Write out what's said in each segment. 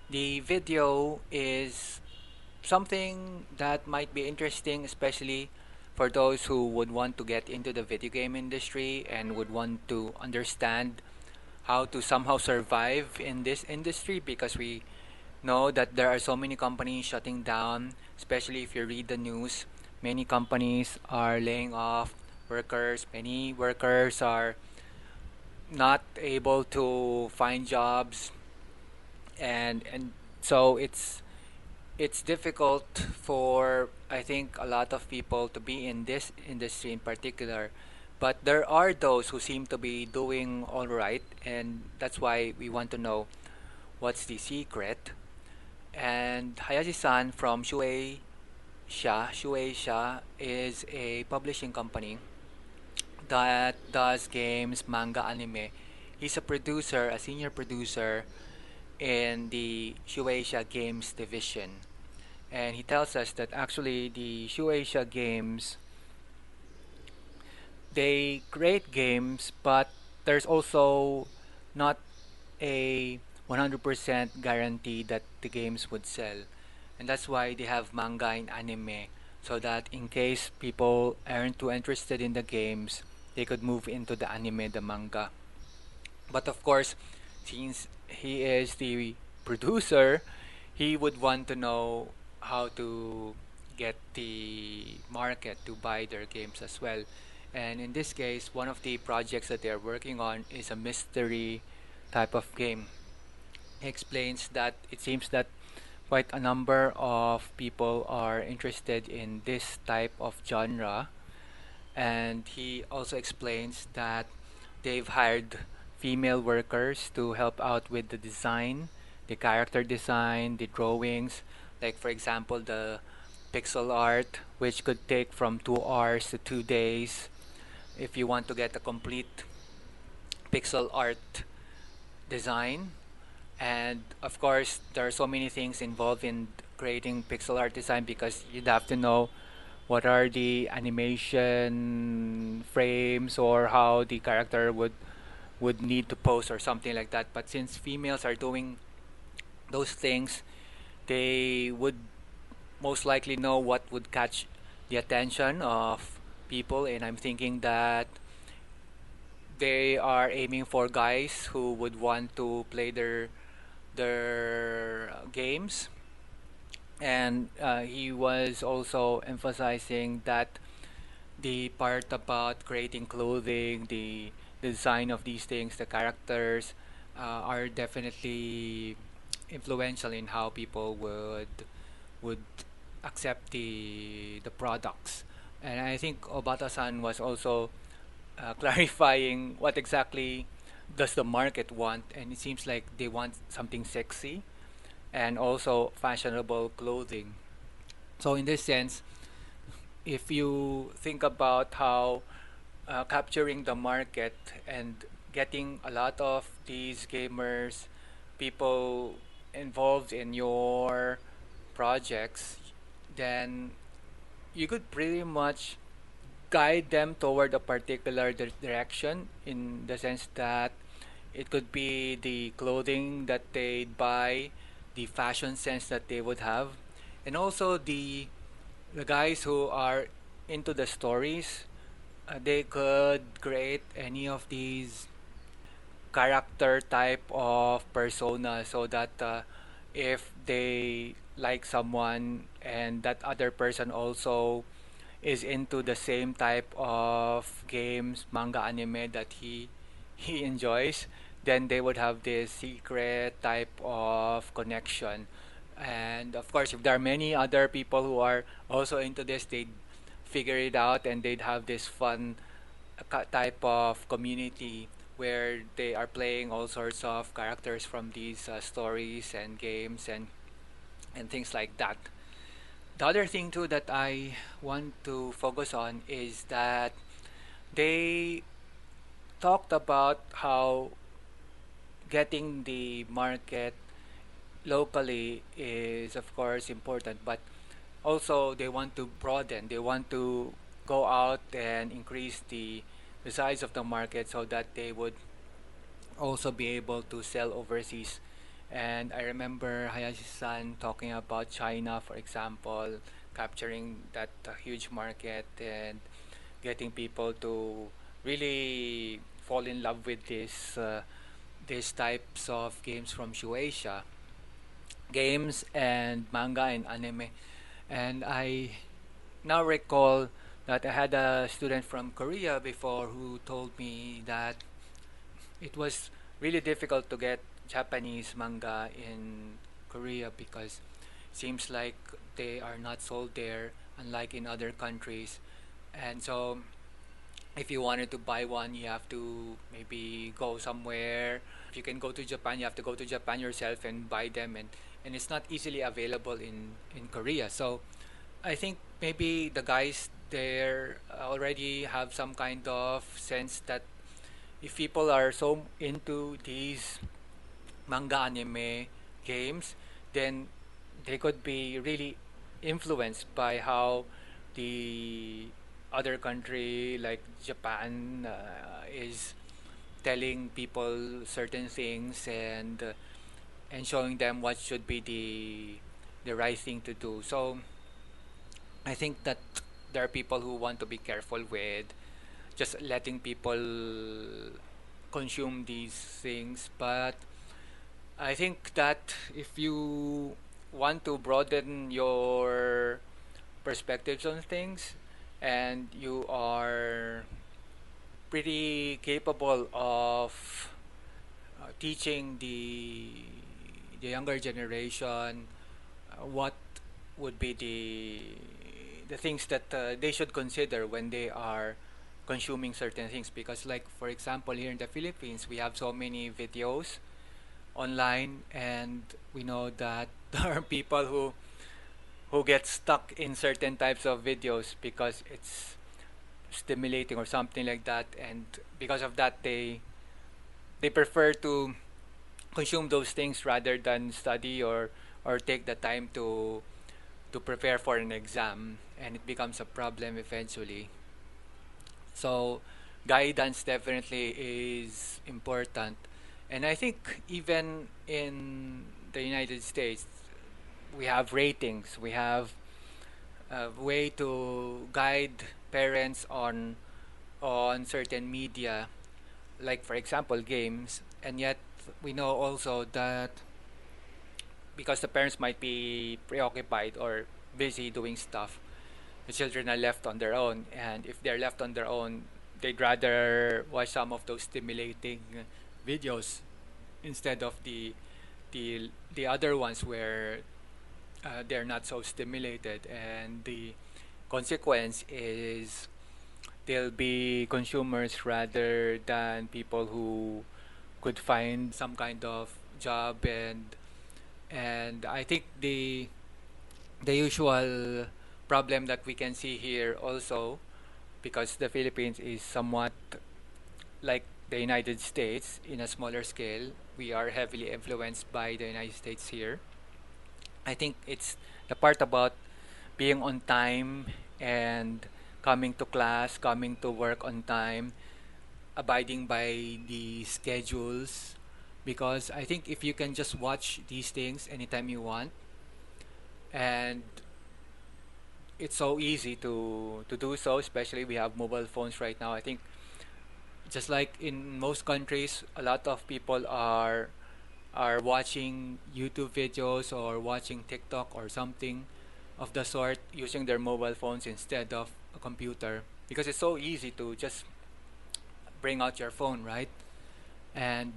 The video is something that might be interesting, especially for those who would want to get into the video game industry and would want to understand how to somehow survive in this industry, because we know that there are so many companies shutting down, especially if you read the news. Many companies are laying off workers, many workers are not able to find jobs, and so it's difficult for, I think, a lot of people to be in this industry in particular. But there are those who seem to be doing all right, and that's why we want to know what's the secret. And Hayashi-san from Shueisha is a publishing company that does games, manga, anime. He's a producer, a senior producer in the Shueisha Games division. And he tells us that actually the Shueisha Games, they create games, but there's also not a 100% guarantee that the games would sell. And that's why they have manga and anime, so that in case people aren't too interested in the games, they could move into the anime, the manga. But of course, since he is the producer, he would want to know how to get the market to buy their games as well. And in this case, one of the projects that they're working on is a mystery type of game. He explains that it seems that quite a number of people are interested in this type of genre, and he also explains that they've hired female workers to help out with the design, the character design, the drawings, like for example the pixel art, which could take from 2 hours to 2 days if you want to get a complete pixel art design. And of course, there are so many things involved in creating pixel art design, because you'd have to know what are the animation frames or how the character would need to pose or something like that. But since females are doing those things, they would most likely know what would catch the attention of people. And I'm thinking that they are aiming for guys who would want to play their games. And he was also emphasizing that the part about creating clothing, the design of these things, the characters, are definitely influential in how people would accept the products. And I think Obata-san was also clarifying what exactly does the market want, and it seems like they want something sexy and also fashionable clothing. So in this sense, if you think about how capturing the market and getting a lot of these gamers, people involved in your projects, then you could pretty much guide them toward a particular direction, in the sense that it could be the clothing that they buy, the fashion sense that they would have, and also the guys who are into the stories. They could create any of these character type of persona, so that if they like someone and that other person also is into the same type of games, manga, anime that he enjoys, then they would have this secret type of connection. And of course, if there are many other people who are also into this, they'd figure it out and they'd have this fun type of community where they are playing all sorts of characters from these stories and games and things like that. The other thing too that I want to focus on is that they talked about how getting the market locally is of course important, but also they want to broaden, they want to go out and increase the size of the market, so that they would also be able to sell overseas. And I remember Hayashi-san talking about China, for example, capturing that huge market and getting people to really fall in love with these types of games from Shueisha, games and manga and anime. And I now recall that I had a student from Korea before who told me that it was really difficult to get Japanese manga in Korea because seems like they are not sold there, unlike in other countries. And so if you wanted to buy one, you have to maybe go somewhere. If you can go to Japan, you have to go to Japan yourself and buy them, and it's not easily available in Korea. So I think maybe the guys there already have some kind of sense that if people are so into these manga anime games, then they could be really influenced by how the other country like Japan is telling people certain things and showing them what should be the right thing to do. So I think that there are people who want to be careful with just letting people consume these things. But I think that if you want to broaden your perspectives on things and you are pretty capable of teaching the younger generation what would be the things that they should consider when they are consuming certain things, because like for example here in the Philippines we have so many videos online, and we know that there are people who get stuck in certain types of videos because it's stimulating or something like that, and because of that they prefer to consume those things rather than study or take the time to prepare for an exam, and it becomes a problem eventually. So guidance definitely is important. And I think even in the United States, we have ratings, we have a way to guide parents on certain media, like for example games. And yet we know also that because the parents might be preoccupied or busy doing stuff, the children are left on their own. And if they're left on their own, they'd rather watch some of those stimulating videos instead of the other ones where they're not so stimulated, and the consequence is they'll be consumers rather than people who could find some kind of job. And I think the usual problem that we can see here also, because the Philippines is somewhat like the United States in a smaller scale, we are heavily influenced by the United States here. I think it's the part about being on time and coming to class, coming to work on time, abiding by the schedules. Because I think if you can just watch these things anytime you want, and it's so easy to do so, especially we have mobile phones right now. I think just like in most countries, a lot of people are watching YouTube videos or watching TikTok or something of the sort using their mobile phones instead of a computer, because it's so easy to just bring out your phone, right? And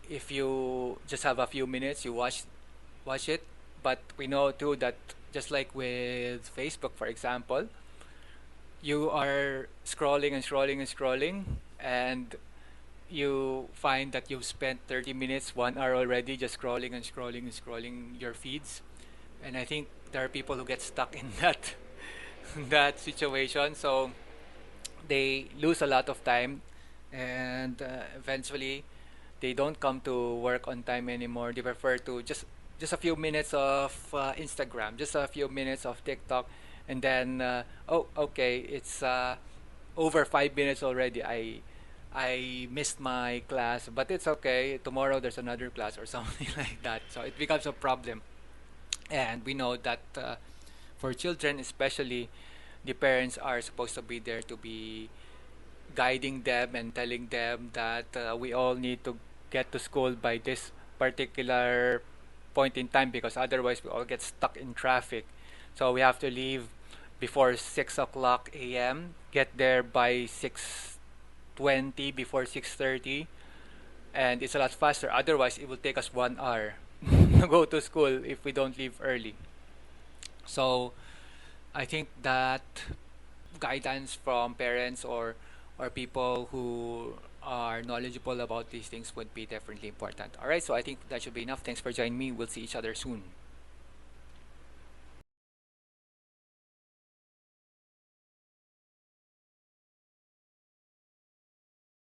if you just have a few minutes, you watch it. But we know too that just like with Facebook, for example, you are scrolling and scrolling and scrolling, and you find that you've spent 30 minutes, 1 hour already just scrolling and scrolling and scrolling your feeds. And I think there are people who get stuck in that that situation. So they lose a lot of time, and eventually they don't come to work on time anymore. They prefer to just a few minutes of Instagram, just a few minutes of TikTok, and then oh, okay, it's over 5 minutes already. I missed my class, but it's okay. Tomorrow there's another class or something like that. So it becomes a problem. And we know that for children, especially, the parents are supposed to be there to be guiding them and telling them that we all need to get to school by this particular point in time because otherwise we all get stuck in traffic. So we have to leave before 6 o'clock a.m., get there by 6:20, before 6:30, and it's a lot faster. Otherwise, it will take us 1 hour to go to school if we don't leave early. So I think that guidance from parents or people who are knowledgeable about these things would be definitely important. All right, so I think that should be enough. Thanks for joining me. We'll see each other soon.